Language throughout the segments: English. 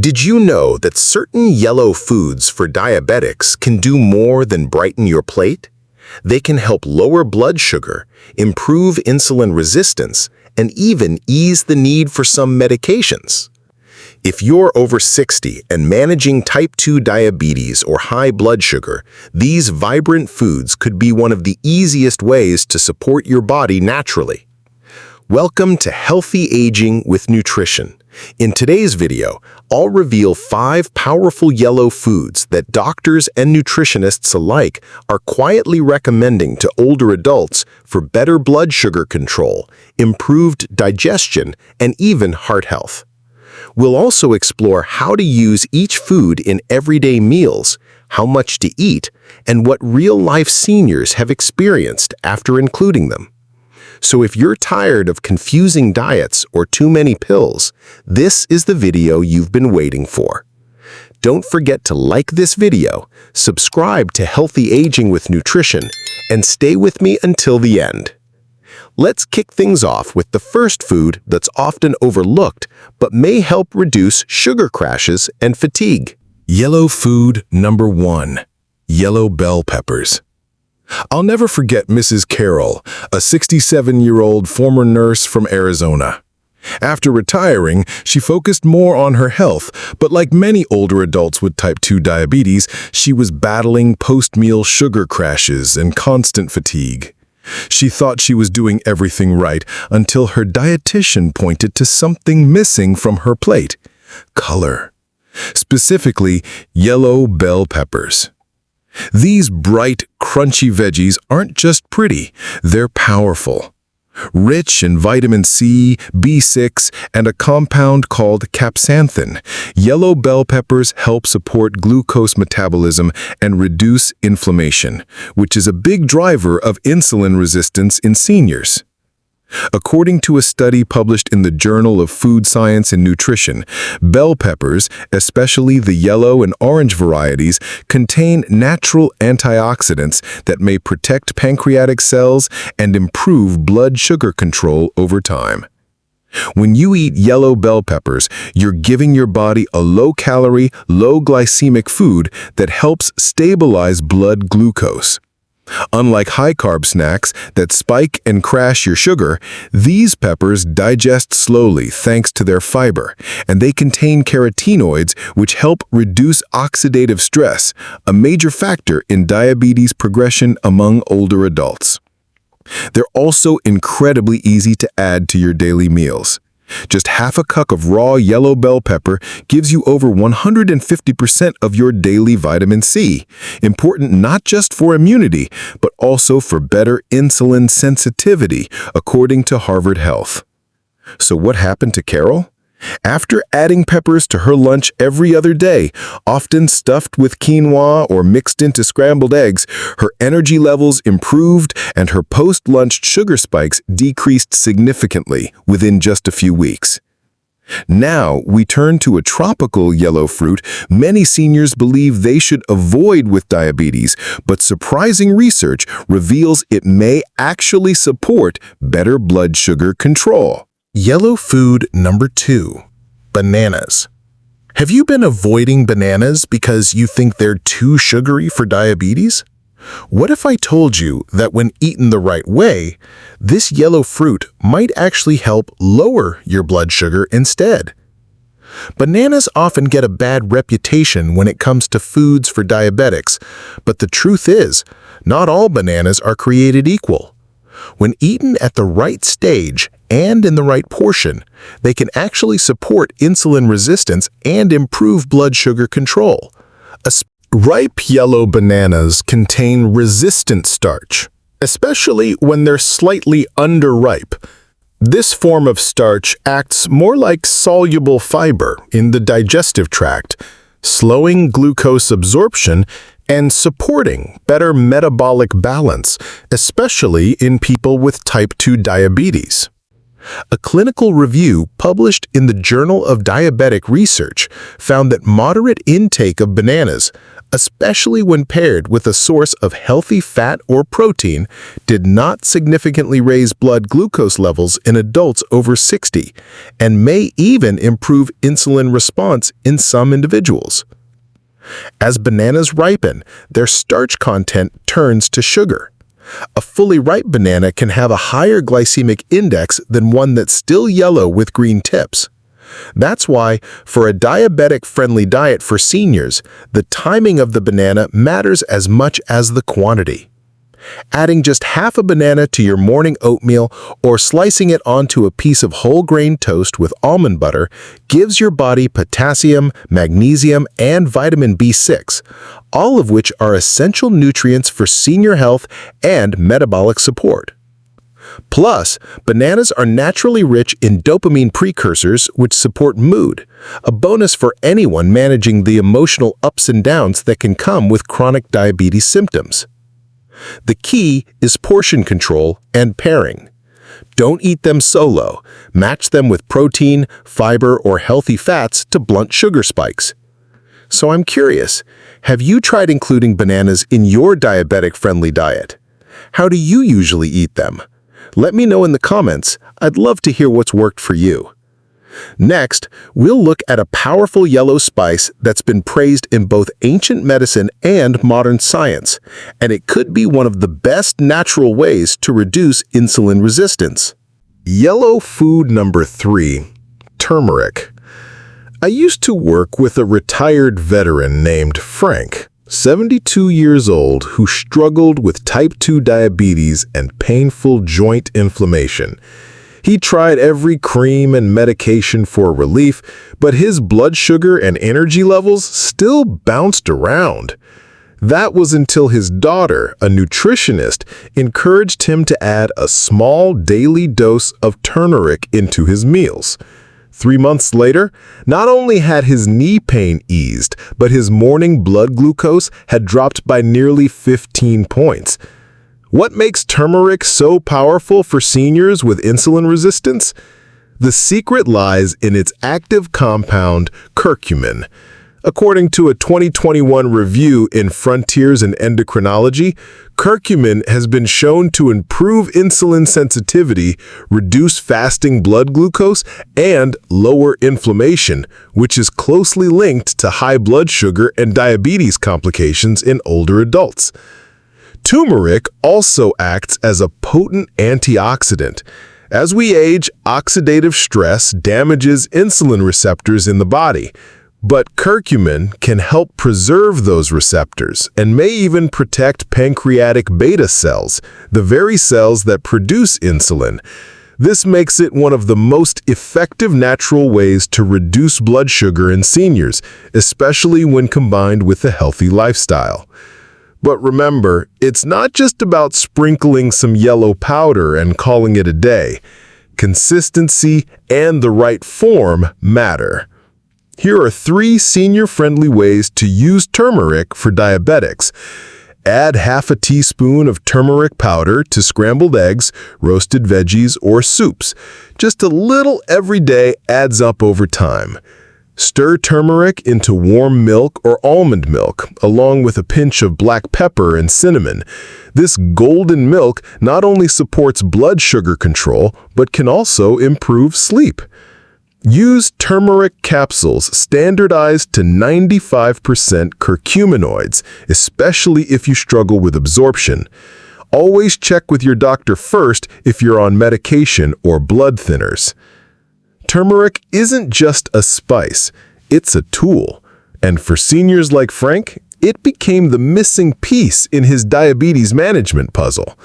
Did you know that certain yellow foods for diabetics can do more than brighten your plate? They can help lower blood sugar, improve insulin resistance, and even ease the need for some medications. If you're over 60 and managing type 2 diabetes or high blood sugar, these vibrant foods could be one of the easiest ways to support your body naturally. Welcome to Healthy Aging with Nutrition. In today's video, I'll reveal 5 powerful yellow foods that doctors and nutritionists alike are quietly recommending to older adults for better blood sugar control, improved digestion, and even heart health. We'll also explore how to use each food in everyday meals, how much to eat, and what real-life seniors have experienced after including them. So if you're tired of confusing diets or too many pills, this is the video you've been waiting for. Don't forget to like this video, subscribe to Healthy Aging with Nutrition, and stay with me until the end. Let's kick things off with the first food that's often overlooked but may help reduce sugar crashes and fatigue. Yellow food number 1. Yellow bell peppers. I'll never forget Mrs. Carroll, a 67-year-old former nurse from Arizona. After retiring, she focused more on her health, but like many older adults with type 2 diabetes, she was battling post-meal sugar crashes and constant fatigue. She thought she was doing everything right until her dietitian pointed to something missing from her plate: color. Specifically, yellow bell peppers. These bright, crunchy veggies aren't just pretty, they're powerful. Rich in vitamin C, B6, and a compound called capsaicin, yellow bell peppers help support glucose metabolism and reduce inflammation, which is a big driver of insulin resistance in seniors. According to a study published in the Journal of Food Science and Nutrition, bell peppers, especially the yellow and orange varieties, contain natural antioxidants that may protect pancreatic cells and improve blood sugar control over time. When you eat yellow bell peppers, you're giving your body a low-calorie, low-glycemic food that helps stabilize blood glucose. Unlike high-carb snacks that spike and crash your sugar, these peppers digest slowly thanks to their fiber, and they contain carotenoids which help reduce oxidative stress, a major factor in diabetes progression among older adults. They're also incredibly easy to add to your daily meals. Just half a cup of raw yellow bell pepper gives you over 150% of your daily vitamin C, important not just for immunity, but also for better insulin sensitivity, according to Harvard Health. So what happened to Carol? After adding peppers to her lunch every other day, often stuffed with quinoa or mixed into scrambled eggs, her energy levels improved and her post-lunch sugar spikes decreased significantly within just a few weeks. Now we turn to a tropical yellow fruit many seniors believe they should avoid with diabetes, but surprising research reveals it may actually support better blood sugar control. Yellow food number 2. Bananas. Have you been avoiding bananas because you think they're too sugary for diabetes? What if I told you that when eaten the right way, this yellow fruit might actually help lower your blood sugar instead? Bananas often get a bad reputation when it comes to foods for diabetics, but the truth is, not all bananas are created equal. When eaten at the right stage and in the right portion, they can actually support insulin resistance and improve blood sugar control. Ripe yellow bananas contain resistant starch, especially when they're slightly underripe. This form of starch acts more like soluble fiber in the digestive tract, slowing glucose absorption and supporting better metabolic balance, especially in people with type 2 diabetes. A clinical review published in the Journal of Diabetic Research found that moderate intake of bananas, especially when paired with a source of healthy fat or protein, did not significantly raise blood glucose levels in adults over 60 and may even improve insulin response in some individuals. As bananas ripen, their starch content turns to sugar. A fully ripe banana can have a higher glycemic index than one that's still yellow with green tips. That's why, for a diabetic-friendly diet for seniors, the timing of the banana matters as much as the quantity. Adding just half a banana to your morning oatmeal or slicing it onto a piece of whole grain toast with almond butter gives your body potassium, magnesium, and vitamin B6, all of which are essential nutrients for senior health and metabolic support. Plus, bananas are naturally rich in dopamine precursors which support mood, a bonus for anyone managing the emotional ups and downs that can come with chronic diabetes symptoms. The key is portion control and pairing. Don't eat them solo. Match them with protein, fiber, or healthy fats to blunt sugar spikes. So I'm curious, have you tried including bananas in your diabetic-friendly diet? How do you usually eat them? Let me know in the comments. I'd love to hear what's worked for you. Next, we'll look at a powerful yellow spice that's been praised in both ancient medicine and modern science, and it could be one of the best natural ways to reduce insulin resistance. Yellow food number 3, turmeric. I used to work with a retired veteran named Frank, 72 years old, who struggled with type 2 diabetes and painful joint inflammation. He tried every cream and medication for relief, but his blood sugar and energy levels still bounced around. That was until his daughter, a nutritionist, encouraged him to add a small daily dose of turmeric into his meals. 3 months later, not only had his knee pain eased, but his morning blood glucose had dropped by nearly 15 points. What makes turmeric so powerful for seniors with insulin resistance? The secret lies in its active compound, curcumin. According to a 2021 review in Frontiers in Endocrinology, curcumin has been shown to improve insulin sensitivity, reduce fasting blood glucose, and lower inflammation, which is closely linked to high blood sugar and diabetes complications in older adults. Turmeric also acts as a potent antioxidant. As we age, oxidative stress damages insulin receptors in the body, but curcumin can help preserve those receptors and may even protect pancreatic beta cells, the very cells that produce insulin. This makes it one of the most effective natural ways to reduce blood sugar in seniors, especially when combined with a healthy lifestyle. But remember, it's not just about sprinkling some yellow powder and calling it a day. Consistency and the right form matter. Here are 3 senior-friendly ways to use turmeric for diabetics. Add half a teaspoon of turmeric powder to scrambled eggs, roasted veggies, or soups. Just a little every day adds up over time. Stir turmeric into warm milk or almond milk, along with a pinch of black pepper and cinnamon. This golden milk not only supports blood sugar control, but can also improve sleep. Use turmeric capsules standardized to 95% curcuminoids, especially if you struggle with absorption. Always check with your doctor first if you're on medication or blood thinners. Turmeric isn't just a spice, it's a tool. And for seniors like Frank, it became the missing piece in his diabetes management puzzle.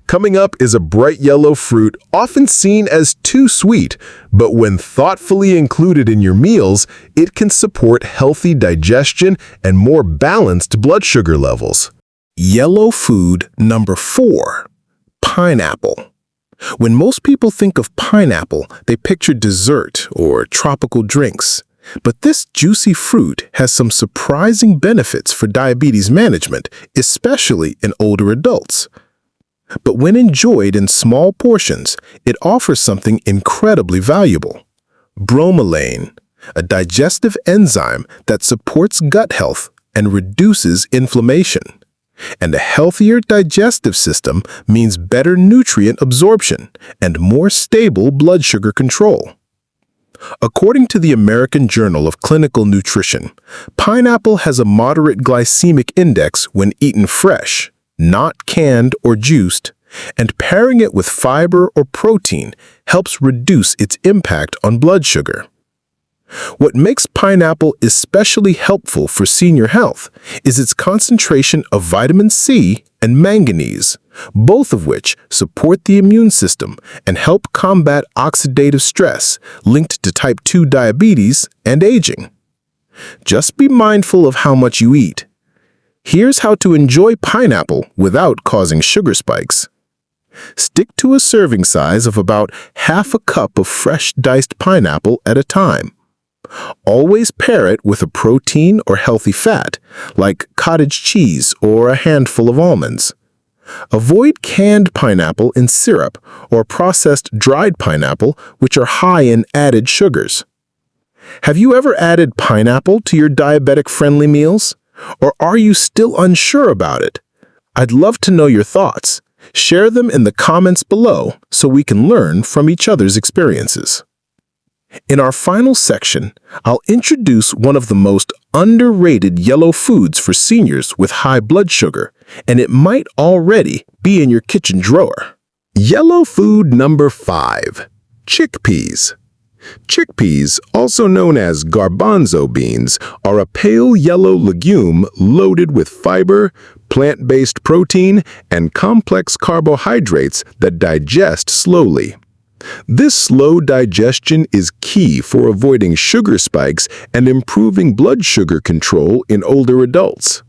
Coming up is a bright yellow fruit often seen as too sweet, but when thoughtfully included in your meals, it can support healthy digestion and more balanced blood sugar levels. Yellow food number 4, pineapple. When most people think of pineapple, they picture dessert or tropical drinks. But this juicy fruit has some surprising benefits for diabetes management, especially in older adults. But when enjoyed in small portions, it offers something incredibly valuable: bromelain, a digestive enzyme that supports gut health and reduces inflammation. And a healthier digestive system means better nutrient absorption and more stable blood sugar control. According to the American Journal of Clinical Nutrition, pineapple has a moderate glycemic index when eaten fresh, not canned or juiced, and pairing it with fiber or protein helps reduce its impact on blood sugar. What makes pineapple especially helpful for senior health is its concentration of vitamin C and manganese, both of which support the immune system and help combat oxidative stress linked to type 2 diabetes and aging. Just be mindful of how much you eat. Here's how to enjoy pineapple without causing sugar spikes. Stick to a serving size of about half a cup of fresh diced pineapple at a time. Always pair it with a protein or healthy fat, like cottage cheese or a handful of almonds. Avoid canned pineapple in syrup or processed dried pineapple, which are high in added sugars. Have you ever added pineapple to your diabetic-friendly meals? Or are you still unsure about it? I'd love to know your thoughts. Share them in the comments below so we can learn from each other's experiences. In our final section, I'll introduce one of the most underrated yellow foods for seniors with high blood sugar, and it might already be in your kitchen drawer. Yellow food number 5, chickpeas. Chickpeas, also known as garbanzo beans, are a pale yellow legume loaded with fiber, plant-based protein, and complex carbohydrates that digest slowly. This slow digestion is key for avoiding sugar spikes and improving blood sugar control in older adults.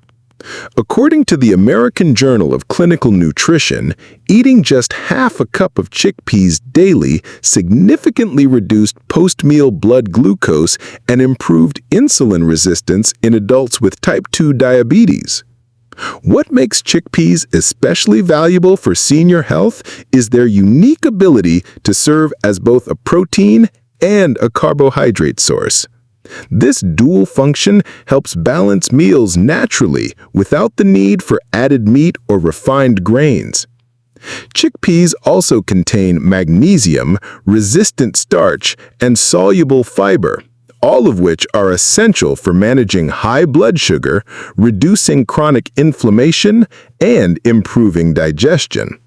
According to the American Journal of Clinical Nutrition, eating just half a cup of chickpeas daily significantly reduced post-meal blood glucose and improved insulin resistance in adults with type 2 diabetes. What makes chickpeas especially valuable for senior health is their unique ability to serve as both a protein and a carbohydrate source. This dual function helps balance meals naturally without the need for added meat or refined grains. Chickpeas also contain magnesium, resistant starch, and soluble fiber, all of which are essential for managing high blood sugar, reducing chronic inflammation, and improving digestion.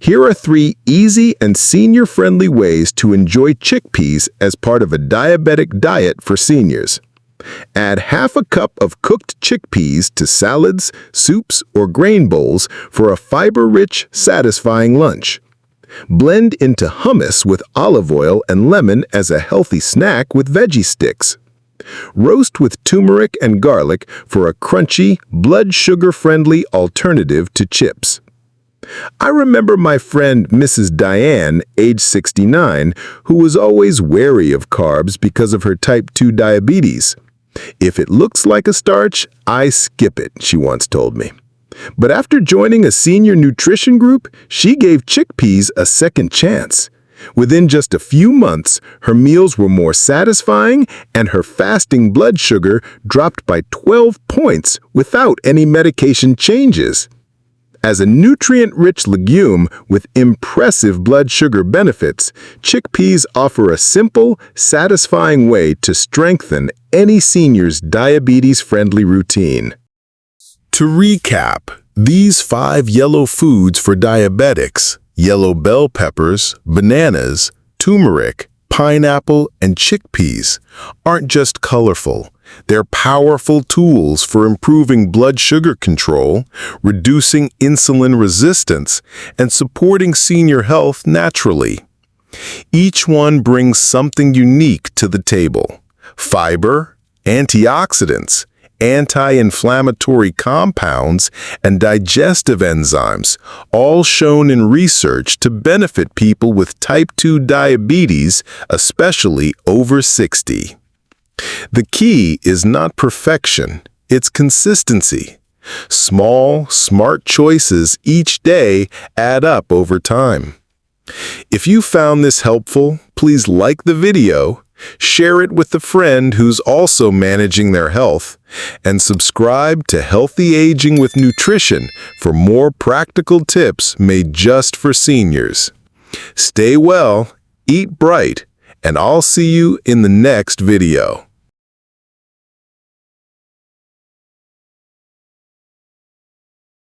Here are 3 easy and senior-friendly ways to enjoy chickpeas as part of a diabetic diet for seniors. Add half a cup of cooked chickpeas to salads, soups, or grain bowls for a fiber-rich, satisfying lunch. Blend into hummus with olive oil and lemon as a healthy snack with veggie sticks. Roast with turmeric and garlic for a crunchy, blood sugar-friendly alternative to chips. I remember my friend Mrs. Diane, age 69, who was always wary of carbs because of her type 2 diabetes. "If it looks like a starch, I skip it," she once told me. But after joining a senior nutrition group, she gave chickpeas a second chance. Within just a few months, her meals were more satisfying and her fasting blood sugar dropped by 12 points without any medication changes. As a nutrient-rich legume with impressive blood sugar benefits, chickpeas offer a simple, satisfying way to strengthen any senior's diabetes-friendly routine. To recap, these 5 yellow foods for diabetics, yellow bell peppers, bananas, turmeric, pineapple, and chickpeas, aren't just colorful. They're powerful tools for improving blood sugar control, reducing insulin resistance, and supporting senior health naturally. Each one brings something unique to the table: fiber, antioxidants, anti-inflammatory compounds, and digestive enzymes, all shown in research to benefit people with type 2 diabetes, especially over 60. The key is not perfection, it's consistency. Small, smart choices each day add up over time. If you found this helpful, please like the video, share it with a friend who's also managing their health, and subscribe to Healthy Aging with Nutrition for more practical tips made just for seniors. Stay well, eat bright, and I'll see you in the next video.